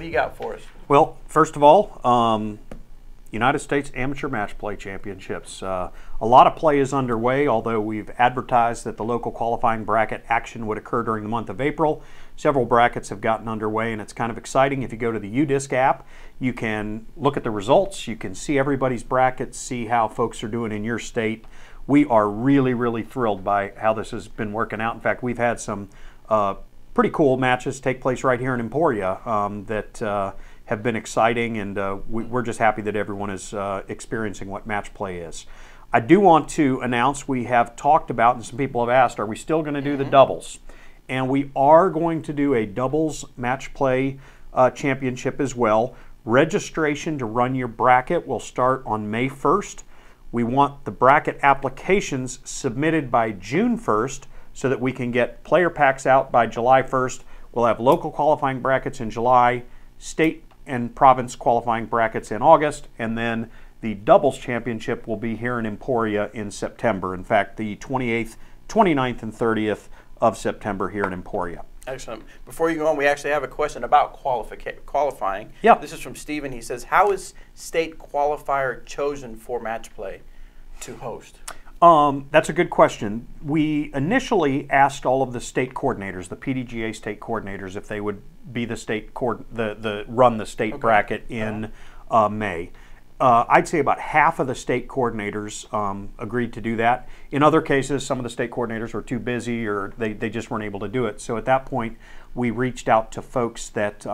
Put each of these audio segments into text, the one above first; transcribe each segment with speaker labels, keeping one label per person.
Speaker 1: What do you got for us?
Speaker 2: Well, first of all, United States Amateur Match Play Championships. A lot of play is underway, although we've advertised that the local qualifying bracket action would occur during the month of April. Several brackets have gotten underway, and it's kind of exciting. If you go to the UDisc app, you can look at the results. You can see everybody's brackets, see how folks are doing in your state. We are really, really thrilled by how this has been working out. In fact, we've had some pretty cool matches take place right here in Emporia that have been exciting, and we're just happy that everyone is experiencing what match play is. I do want to announce we have talked about, and some people have asked, are we still going to do the doubles? And we are going to do a doubles match play championship as well. Registration to run your bracket will start on May 1st. We want the bracket applications submitted by June 1st so that we can get player packs out by July 1st. We'll have local qualifying brackets in July, state and province qualifying brackets in August, and then the doubles championship will be here in Emporia in September. In fact, the 28th, 29th, and 30th of September here in Emporia.
Speaker 1: Excellent. Before you go on, we actually have a question about qualifying.
Speaker 2: Yeah.
Speaker 1: This is from Steven. He says, how is state qualifier chosen for match play to host?
Speaker 2: That's a good question. We initially asked all of the state coordinators, the PDGA state coordinators, if they would be the state run the state bracket in May. I'd say about half of the state coordinators agreed to do that. In other cases, some of the state coordinators were too busy, or they just weren't able to do it. So at that point, we reached out to folks that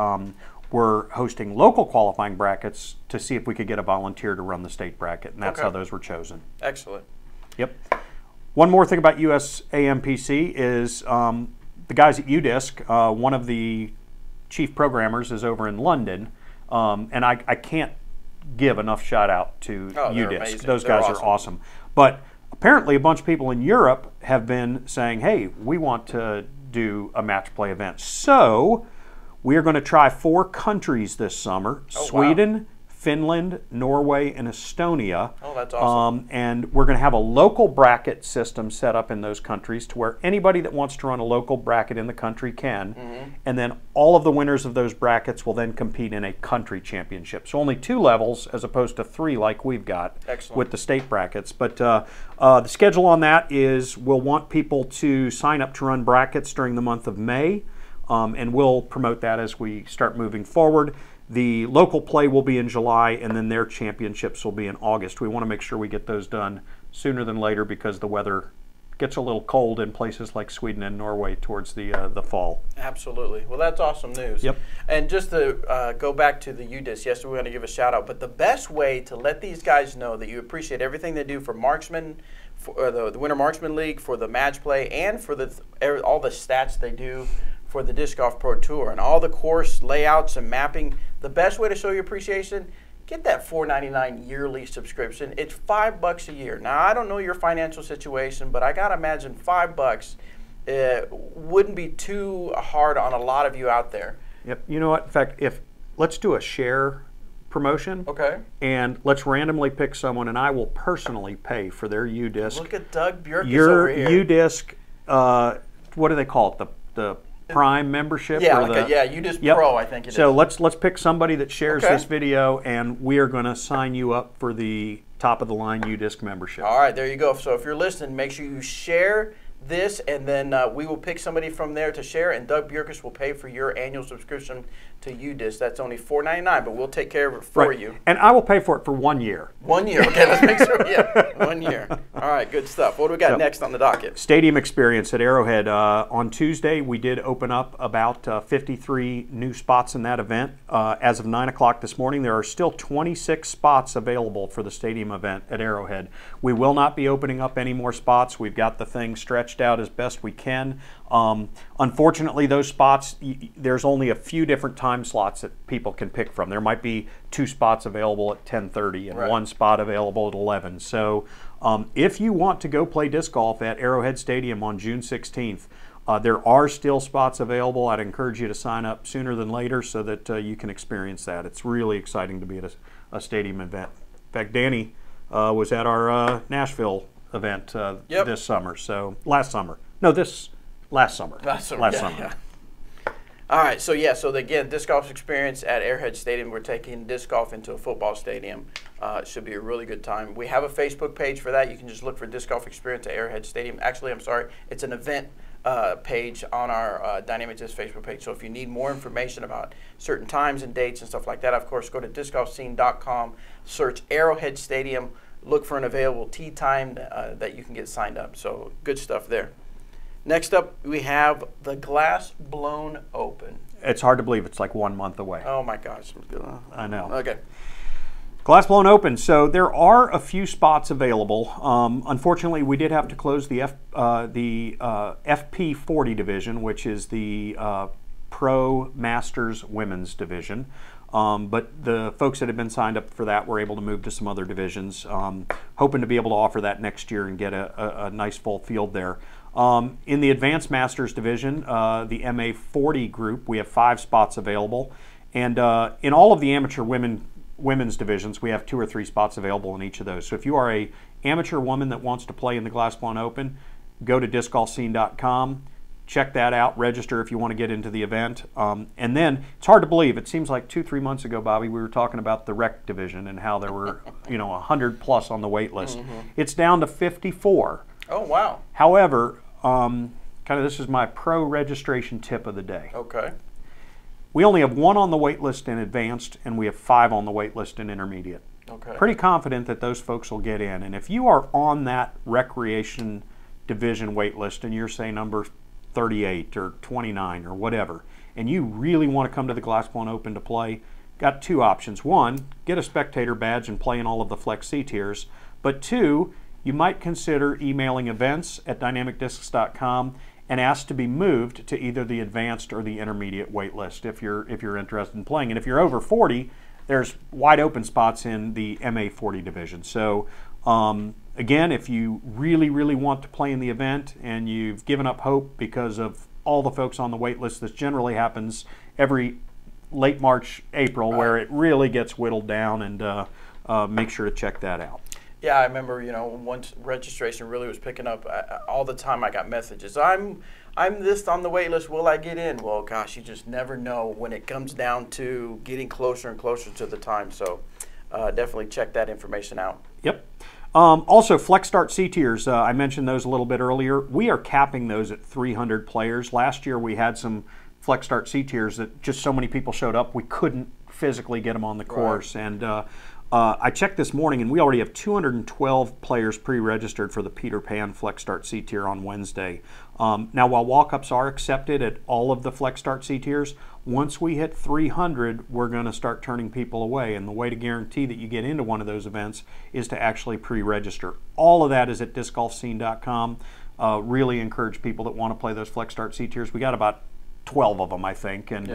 Speaker 2: were hosting local qualifying brackets to see if we could get a volunteer to run the state bracket, and that's how those were chosen.
Speaker 1: Excellent.
Speaker 2: Yep. One more thing about USAMPC is the guys at UDisc, one of the chief programmers is over in London, and I can't give enough shout out to UDisc. Those guys are awesome. But apparently a bunch of people in Europe have been saying, hey, we want to do a match play event. So we are going to try 4 countries this summer: Sweden, Finland, Norway, and Estonia.
Speaker 1: Oh, that's awesome.
Speaker 2: And we're going to have a local bracket system set up in those countries to where anybody that wants to run a local bracket in the country can. And then all of the winners of those brackets will then compete in a country championship. So only 2 levels as opposed to 3 like we've got with the state brackets. But the schedule on that is we'll want people to sign up to run brackets during the month of May. And we'll promote that as we start moving forward. The local play will be in July, and then their championships will be in August. We want to make sure we get those done sooner than later because the weather gets a little cold in places like Sweden and Norway towards the fall.
Speaker 1: Absolutely. Well, that's awesome news.
Speaker 2: Yep.
Speaker 1: And just to go back to the UDisc, yes, we want to give a shout out, but the best way to let these guys know that you appreciate everything they do for marksmen, for the Winter Marksman League, for the match play, and for all the stats they do for the Disc Golf Pro Tour and all the course layouts and mapping, the best way to show your appreciation, get that $4.99 yearly subscription. It's $5 a year. Now, I don't know your financial situation, but I got to imagine $5 wouldn't be too hard on a lot of you out there.
Speaker 2: Yep. You know what? In fact, let's do a share promotion.
Speaker 1: Okay.
Speaker 2: And let's randomly pick someone, and I will personally pay for their UDisc.
Speaker 1: Look at Doug Bjorkus over here.
Speaker 2: Your UDisc, what do they call it? The Prime membership?
Speaker 1: Yeah, UDisc Pro, I think it is.
Speaker 2: So let's pick somebody that shares this video, and we are going to sign you up for the top of the line UDisc membership.
Speaker 1: All right, there you go. So if you're listening, make sure you share this, and then we will pick somebody from there to share, and Doug Bjorkus will pay for your annual subscription to UDisc. That's only $4.99, but we'll take care of it for you.
Speaker 2: And I will pay for it for 1 year.
Speaker 1: 1 year. Okay, let's make sure. Yeah, 1 year. All right, good stuff. What do we got next on the docket?
Speaker 2: Stadium experience at Arrowhead. On Tuesday, we did open up about 53 new spots in that event. As of 9 o'clock this morning, there are still 26 spots available for the stadium event at Arrowhead. We will not be opening up any more spots. We've got the thing stretched out as best we can. Unfortunately, those spots, there's only a few different time slots that people can pick from. There might be 2 spots available at 10:30 and 1 spot available at 11. So if you want to go play disc golf at Arrowhead Stadium on June 16th, there are still spots available. I'd encourage you to sign up sooner than later so that you can experience that. It's really exciting to be at a stadium event. In fact, Danny was at our Nashville event this summer. So last summer. No, last summer.
Speaker 1: Last summer.
Speaker 2: Last summer.
Speaker 1: Yeah. All right, so yeah, so again, disc golf experience at Arrowhead Stadium. We're taking disc golf into a football stadium. It should be a really good time. We have a Facebook page for that. You can just look for disc golf experience at Arrowhead Stadium. Actually, I'm sorry, it's an event page on our Dynamic Disc Facebook page. So if you need more information about certain times and dates and stuff like that, of course, go to discgolfscene.com, search Arrowhead Stadium, look for an available tee time that you can get signed up. So good stuff there. Next up, we have the Glass Blown Open.
Speaker 2: It's hard to believe it's like 1 month away.
Speaker 1: Oh my gosh.
Speaker 2: I know.
Speaker 1: Okay.
Speaker 2: Glass Blown Open. So there are a few spots available. Unfortunately, we did have to close the FP40 division, which is the Pro Masters Women's division. But the folks that have been signed up for that were able to move to some other divisions. Hoping to be able to offer that next year and get a nice full field there. In the Advanced Masters division, the MA40 group, we have 5 spots available. And in all of the amateur women's divisions, we have 2 or 3 spots available in each of those. So if you are a amateur woman that wants to play in the Glass Blown Open, go to discgolfscene.com, check that out, register if you want to get into the event. And then, it's hard to believe, it seems like 2-3 months ago, Bobby, we were talking about the rec division and how there were 100 plus on the wait list. It's down to 54.
Speaker 1: Oh, wow.
Speaker 2: However, kind of this is my pro registration tip of the day.
Speaker 1: Okay.
Speaker 2: We only have 1 on the wait list in advanced, and we have 5 on the wait list in intermediate.
Speaker 1: Okay.
Speaker 2: Pretty confident that those folks will get in. And if you are on that recreation division wait list and you're, say, number 38 or 29 or whatever, and you really want to come to the Glass Blown Open to play, got 2 options. 1, get a spectator badge and play in all of the Flex C tiers. But 2, you might consider emailing events@dynamicdiscs.com and ask to be moved to either the advanced or the intermediate wait list if you're interested in playing. And if you're over 40, there's wide open spots in the MA40 division. So again, if you really, really want to play in the event and you've given up hope because of all the folks on the wait list, this generally happens every late March, April, where it really gets whittled down, and make sure to check that out.
Speaker 1: Yeah, I remember, once registration really was picking up, all the time I got messages. I'm this on the wait list, will I get in? Well, gosh, you just never know when it comes down to getting closer and closer to the time. So definitely check that information out.
Speaker 2: Yep. Also, Flex Start C tiers, I mentioned those a little bit earlier. We are capping those at 300 players. Last year we had some Flex Start C tiers that just so many people showed up, we couldn't physically get them on the course. Right. And I checked this morning, and we already have 212 players pre-registered for the Peter Pan Flex Start C tier on Wednesday. Now, while walk-ups are accepted at all of the Flex Start C tiers, once we hit 300, we're going to start turning people away. And the way to guarantee that you get into one of those events is to actually pre-register. All of that is at discgolfscene.com. Really encourage people that want to play those Flex Start C tiers. We got about 12 of them, I think, and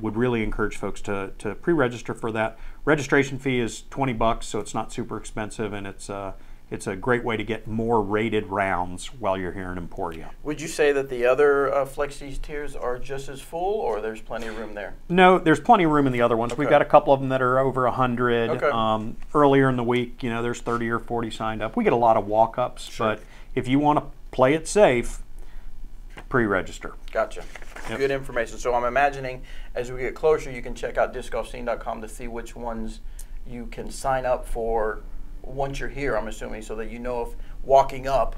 Speaker 2: would really encourage folks to pre-register for that. Registration fee is $20, so it's not super expensive, and it's a great way to get more rated rounds while you're here in Emporia.
Speaker 1: Would you say that the other Flexi tiers are just as full, or there's plenty of room there?
Speaker 2: No, there's plenty of room in the other ones.
Speaker 1: Okay.
Speaker 2: We've got a couple of them that are over 100.
Speaker 1: Okay.
Speaker 2: Earlier in the week, there's 30 or 40 signed up. We get a lot of walk-ups,
Speaker 1: sure.
Speaker 2: But if you want to play it safe, pre-register.
Speaker 1: Gotcha. Yep. Good information. So I'm imagining as we get closer, you can check out discgolfscene.com to see which ones you can sign up for once you're here, I'm assuming, so that you know if walking up,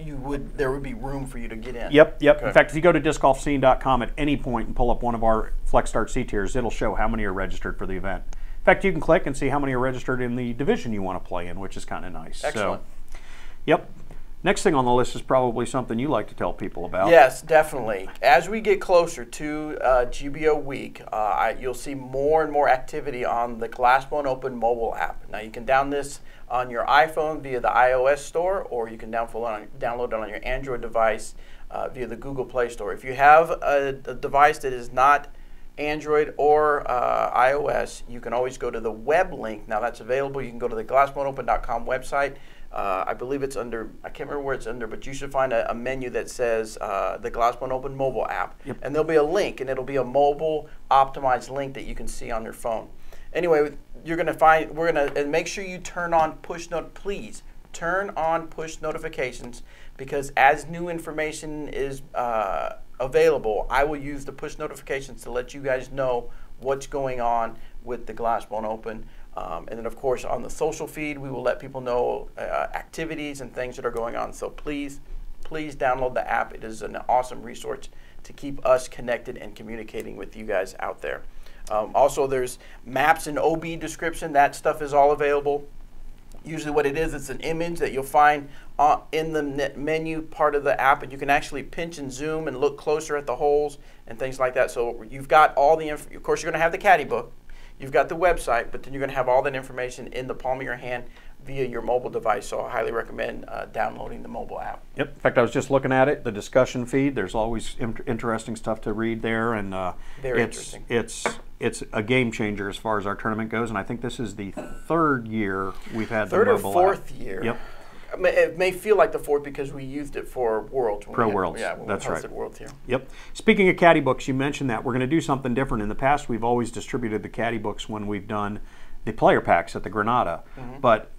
Speaker 1: there would be room for you to get in.
Speaker 2: Yep.
Speaker 1: Okay.
Speaker 2: In fact, if you go to discgolfscene.com at any point and pull up one of our Flex Start C tiers, it'll show how many are registered for the event. In fact, you can click and see how many are registered in the division you want to play in, which is kind of nice.
Speaker 1: Excellent.
Speaker 2: So, yep. Next thing on the list is probably something you like to tell people about.
Speaker 1: Yes, definitely. As we get closer to GBO week, you'll see more and more activity on the Glass Blown Open mobile app. Now, you can download this on your iPhone via the iOS store, or you can download it on your Android device via the Google Play Store. If you have a device that is not Android or iOS, you can always go to the web link. Now, that's available. You can go to the glassblownopen.com website. I believe it's under, I can't remember where it's under, but you should find a menu that says the Glass Blown Open mobile app. Yep. And there'll be a link, and it'll be a mobile optimized link that you can see on your phone. Anyway, you're going to find, and make sure you turn on please turn on push notifications, because as new information is available, I will use the push notifications to let you guys know what's going on with the Glassbone Open. And then, of course, on the social feed, we will let people know activities and things that are going on. So please download the app. It is an awesome resource to keep us connected and communicating with you guys out there. Also, there's maps and OB description. That stuff is all available. Usually what it is, it's an image that you'll find in the menu part of the app, and you can actually pinch and zoom and look closer at the holes and things like that. So you've got all the info. Of course, you're going to have the Caddy Book. You've got the website, but then you're going to have all that information in the palm of your hand via your mobile device. So I highly recommend downloading the mobile app.
Speaker 2: Yep. In fact, I was just looking at it, the discussion feed. There's always interesting stuff to read there, and
Speaker 1: very interesting.
Speaker 2: It's a game changer as far as our tournament goes, and I think this is the third year we've had
Speaker 1: third
Speaker 2: the
Speaker 1: or
Speaker 2: mobile
Speaker 1: fourth
Speaker 2: app.
Speaker 1: year.
Speaker 2: Yep.
Speaker 1: It may feel like the fourth because we used it for Worlds.
Speaker 2: Pro Worlds.
Speaker 1: Yeah, when
Speaker 2: that's
Speaker 1: we hosted
Speaker 2: right.
Speaker 1: Worlds here.
Speaker 2: Yep. Speaking of Caddy Books, you mentioned that we're going to do something different. In the past, we've always distributed the Caddy Books when we've done the player packs at the Granada, but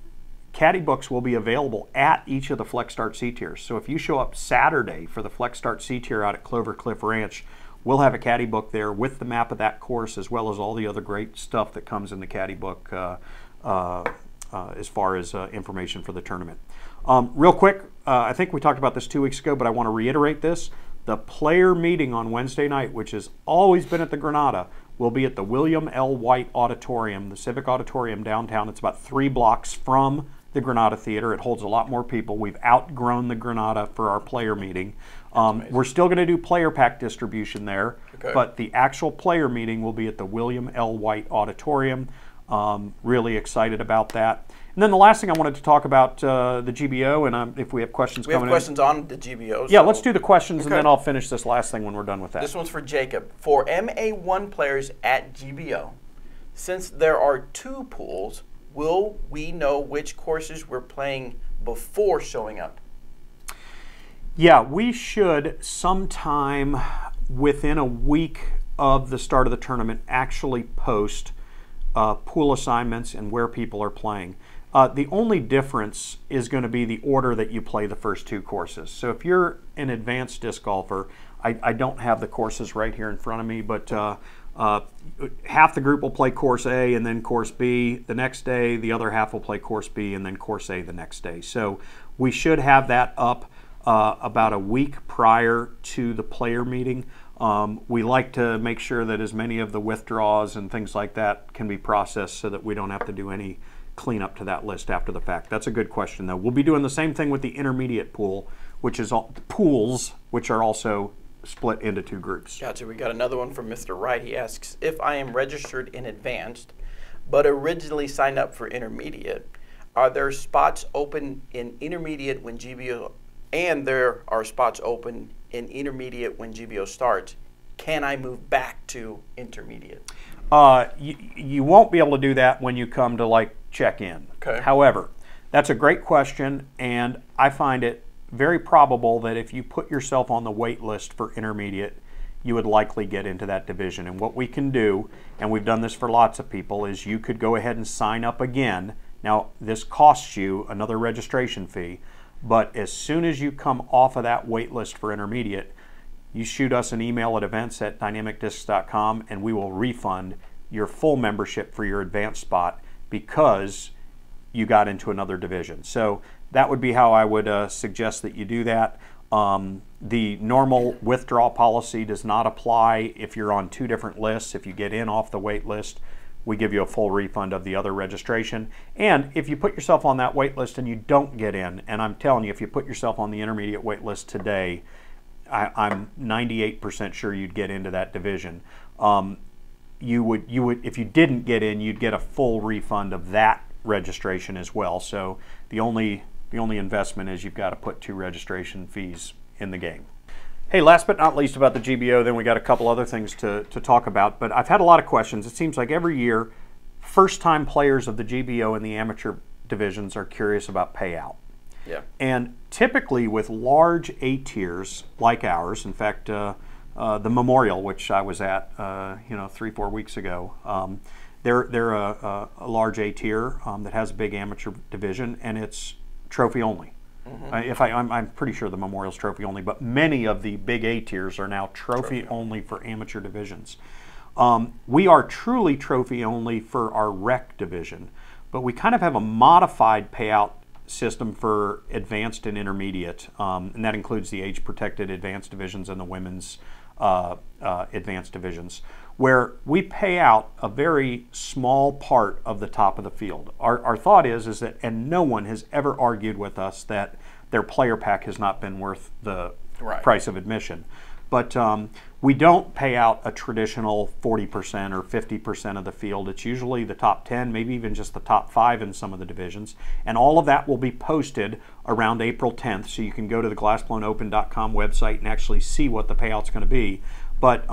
Speaker 2: Caddy Books will be available at each of the Flex Start C tiers. So if you show up Saturday for the Flex Start C tier out at Clover Cliff Ranch, we'll have a Caddy Book there with the map of that course, as well as all the other great stuff that comes in the Caddy Book as far as information for the tournament. Real quick, I think we talked about this 2 weeks ago, but I want to reiterate this. The player meeting on Wednesday night, which has always been at the Granada, will be at the William L. White Auditorium, the Civic Auditorium downtown. It's about 3 blocks from the Granada Theater. It holds a lot more people. We've outgrown the Granada for our player meeting. We're still going to do player pack distribution there, but the actual player meeting will be at the William L. White Auditorium. Really excited about that. And then the last thing I wanted to talk about the GBO, and if we have questions coming in.
Speaker 1: We have questions on the GBO.
Speaker 2: Yeah, let's do the questions, and then I'll finish this last thing when we're done with that.
Speaker 1: This one's for Jacob. For MA1 players at GBO, since there are 2 pools, will we know which courses we're playing before showing up?
Speaker 2: Yeah, we should sometime within a week of the start of the tournament actually post pool assignments and where people are playing. The only difference is going to be the order that you play the first 2 courses. So if you're an advanced disc golfer, I don't have the courses right here in front of me, but half the group will play course A and then course B the next day. The other half will play course B and then course A the next day. So we should have that up about a week prior to the player meeting. We like to make sure that as many of the withdrawals and things like that can be processed so that we don't have to do any cleanup to that list after the fact. That's a good question, though. We'll be doing the same thing with the intermediate pool, which is all pools, which are also split into 2 groups.
Speaker 1: Gotcha. We got another one from Mr. Wright. He asks, if I am registered in advanced, but originally signed up for intermediate, are there spots open in intermediate when GBO, and there are spots open in intermediate when GBO starts? Can I move back to intermediate?
Speaker 2: You won't be able to do that when you come to like check in.
Speaker 1: Okay.
Speaker 2: However, that's a great question, and I find it very probable that if you put yourself on the wait list for intermediate, you would likely get into that division. And what we can do, and we've done this for lots of people, is you could go ahead and sign up again. Now, this costs you another registration fee, but as soon as you come off of that wait list for intermediate, you shoot us an email at events@dynamicdiscs.com, and we will refund your full membership for your advanced spot because you got into another division. So that would be how I would suggest that you do that. The normal withdrawal policy does not apply if you're on 2 different lists. If you get in off the wait list, we give you a full refund of the other registration. And if you put yourself on that wait list and you don't get in, and I'm telling you, if you put yourself on the intermediate wait list today, I'm 98% sure you'd get into that division. You would, if you didn't get in, you'd get a full refund of that registration as well. So the only investment is you've got to put 2 registration fees in the game. Hey, last but not least about the GBO, then we got a couple other things to talk about, but I've had a lot of questions. It seems like every year, first-time players of the GBO and the amateur divisions are curious about payout.
Speaker 1: Yeah. And
Speaker 2: typically with large A tiers like ours, in fact, the Memorial, which I was at 3-4 weeks ago, they're a large A tier that has a big amateur division, and it's trophy only. I'm pretty sure the Memorial's trophy only, but many of the big A tiers are now trophy only for amateur divisions. We are truly trophy only for our rec division, but we kind of have a modified payout system for advanced and intermediate, and that includes the age-protected advanced divisions and the women's advanced divisions, where we pay out a very small part of the top of the field. Our thought is that, and no one has ever argued with us that their player pack has not been worth the price of admission. But we don't pay out a traditional 40% or 50% of the field. It's usually the top 10, maybe even just the top 5 in some of the divisions. And all of that will be posted around April 10th, so you can go to the glassblownOpen.com website and actually see what the payout's going to be. But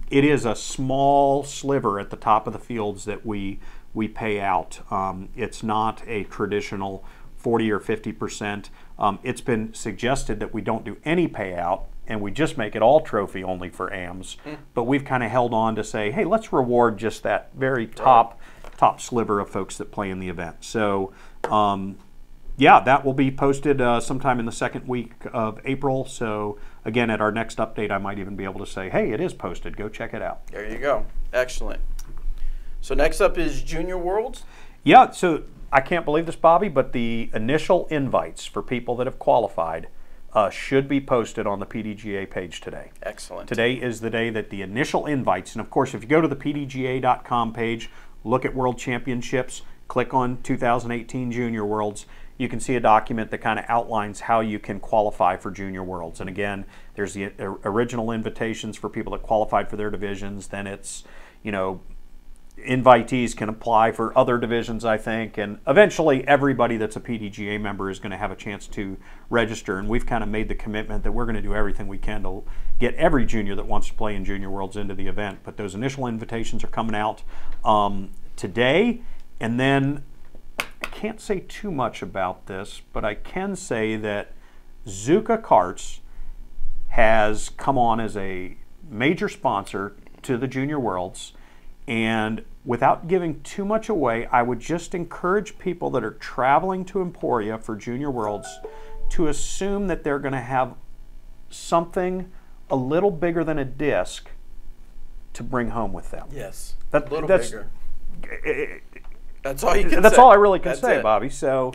Speaker 2: it is a small sliver at the top of the fields that we pay out. It's not a traditional 40 or 50%. It's been suggested that we don't do any payout and we just make it all trophy only for AMs. But we've kind of held on to say, hey, let's reward just that very top sliver of folks that play in the event. So yeah, that will be posted sometime in the second week of April. So again, at our next update, I might even be able to say, hey, it is posted. Go check it out.
Speaker 1: There you go. Excellent. So next up is Junior Worlds.
Speaker 2: Yeah, so I can't believe this, Bobby, but the initial invites for people that have qualified should be posted on the PDGA page today.
Speaker 1: Excellent.
Speaker 2: Today is the day that the initial invites, and of course, if you go to the PDGA.com page, look at World Championships, click on 2018 Junior Worlds, you can see a document that kind of outlines how you can qualify for Junior Worlds. And again, there's the original invitations for people that qualified for their divisions. Then it's, you know, invitees can apply for other divisions, I think, and eventually everybody that's a PDGA member is going to have a chance to register. And we've kind of made the commitment that we're going to do everything we can to get every junior that wants to play in Junior Worlds into the event. But those initial invitations are coming out today, and then I can't say too much about this, but I can say that Zuka Karts has come on as a major sponsor to the Junior Worlds. And without giving too much away, I would just encourage people that are traveling to Emporia for Junior Worlds to assume that they're going to have something a little bigger than a disc to bring home with them.
Speaker 1: Yes, a little bigger. That's all you can say.
Speaker 2: That's all I really can say, Bobby. So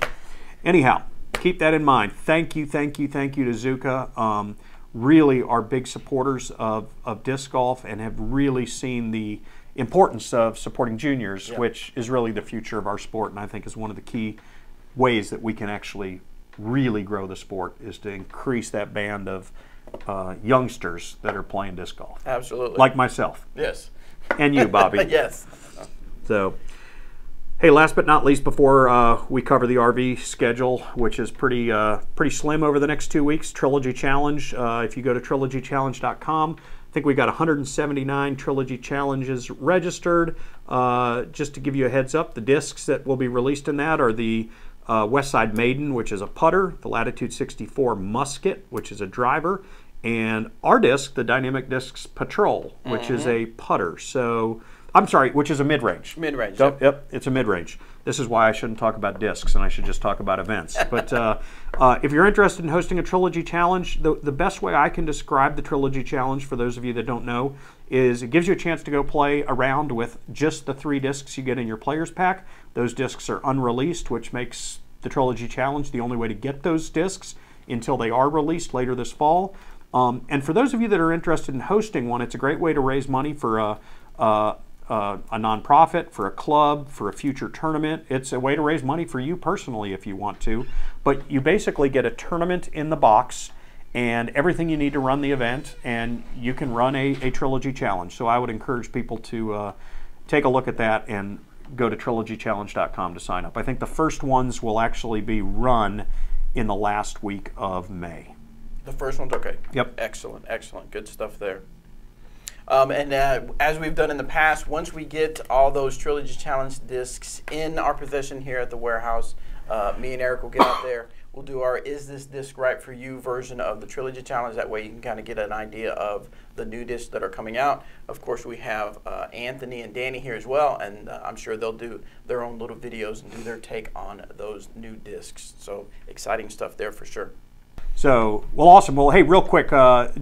Speaker 2: anyhow, keep that in mind. Thank you to Zuka. Really are big supporters of disc golf and have really seen the importance of supporting juniors, which is really the future of our sport, and I think is one of the key ways that we can actually really grow the sport, is to increase that band of youngsters that are playing disc golf.
Speaker 1: Absolutely.
Speaker 2: Like myself.
Speaker 1: Yes.
Speaker 2: And you, Bobby.
Speaker 1: Yes.
Speaker 2: So, hey, last but not least, before we cover the RV schedule, which is pretty slim over the next 2 weeks, Trilogy Challenge. If you go to trilogychallenge.com, I think we got 179 Trilogy Challenges registered. Just to give you a heads up, the discs that will be released in that are the Westside Maiden, which is a putter, the Latitude 64 Musket, which is a driver, and our disc, the Dynamic Discs Patrol, which is a putter. So, I'm sorry, which is a mid-range.
Speaker 1: Mid-range.
Speaker 2: Yep, it's a mid-range. This is why I shouldn't talk about discs and I should just talk about events. But if you're interested in hosting a Trilogy Challenge, the best way I can describe the Trilogy Challenge, for those of you that don't know, is it gives you a chance to go play around with just the 3 discs you get in your player's pack. Those discs are unreleased, which makes the Trilogy Challenge the only way to get those discs until they are released later this fall. And for those of you that are interested in hosting one, it's a great way to raise money for a nonprofit, for a club, for a future tournament. It's a way to raise money for you personally if you want to. But you basically get a tournament in the box and everything you need to run the event, and you can run a Trilogy Challenge. So I would encourage people to take a look at that and go to trilogychallenge.com to sign up. I think the first ones will actually be run in the last week of May.
Speaker 1: The first one's okay.
Speaker 2: Yep.
Speaker 1: Excellent, excellent. Good stuff there. And as we've done in the past, once we get all those Trilogy Challenge discs in our possession here at the warehouse, me and Eric will get out there. we'll do our Is This Disc Right For You version of the Trilogy Challenge. That way you can kind of get an idea of the new discs that are coming out. Of course, we have Anthony and Danny here as well, and I'm sure they'll do their own little videos and do their take on those new discs. So exciting stuff there for sure.
Speaker 2: So, well, awesome. Well, hey, real quick,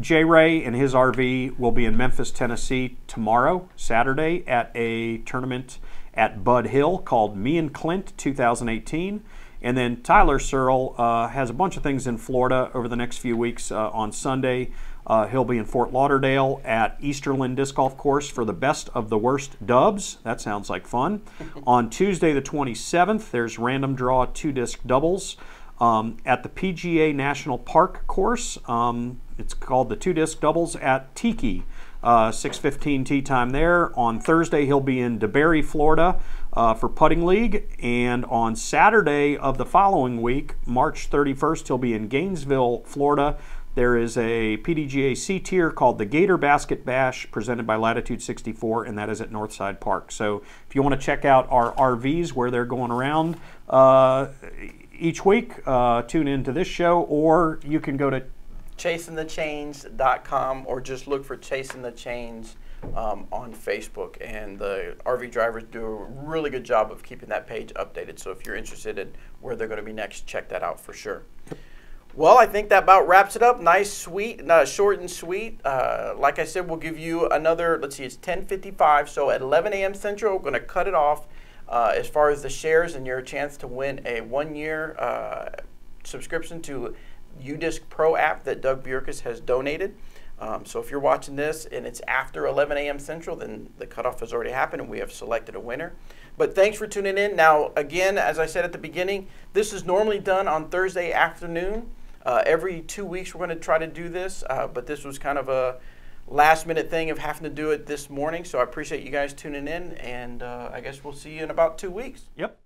Speaker 2: J. Ray and his RV will be in Memphis, Tennessee tomorrow, Saturday, at a tournament at Bud Hill called Me and Clint 2018. And then Tyler Searle has a bunch of things in Florida over the next few weeks. On Sunday, he'll be in Fort Lauderdale at Easterland Disc Golf Course for the Best of the Worst Dubs. That sounds like fun. On Tuesday the 27th, there's random draw 2-disc doubles. At the PGA National Park course. It's called the 2-disc doubles at Tiki. 6:15 tee time there. On Thursday, he'll be in DeBerry, Florida for Putting League. And on Saturday of the following week, March 31st, he'll be in Gainesville, Florida. There is a PDGA C-tier called the Gator Basket Bash presented by Latitude 64, and that is at Northside Park. So if you want to check out our RVs where they're going around each week, tune into this show, or you can go to
Speaker 1: chasingthechains.com or just look for Chasing the Chains on Facebook. And the RV drivers do a really good job of keeping that page updated. So if you're interested in where they're going to be next, check that out for sure. Well, I think that about wraps it up. Nice, sweet, short and sweet. Like I said, we'll give you another, let's see, it's 10:55. So at 11 a.m. Central, we're going to cut it off as far as the shares and your chance to win a 1-year subscription to UDisc Pro app that Doug Bjerkes has donated. So if you're watching this and it's after 11 a.m. Central, then the cutoff has already happened and we have selected a winner. But thanks for tuning in. Now, again, as I said at the beginning, this is normally done on Thursday afternoon. Every 2 weeks we're going to try to do this, but this was kind of a last-minute thing of having to do it this morning. So I appreciate you guys tuning in, and I guess we'll see you in about 2 weeks.
Speaker 2: Yep.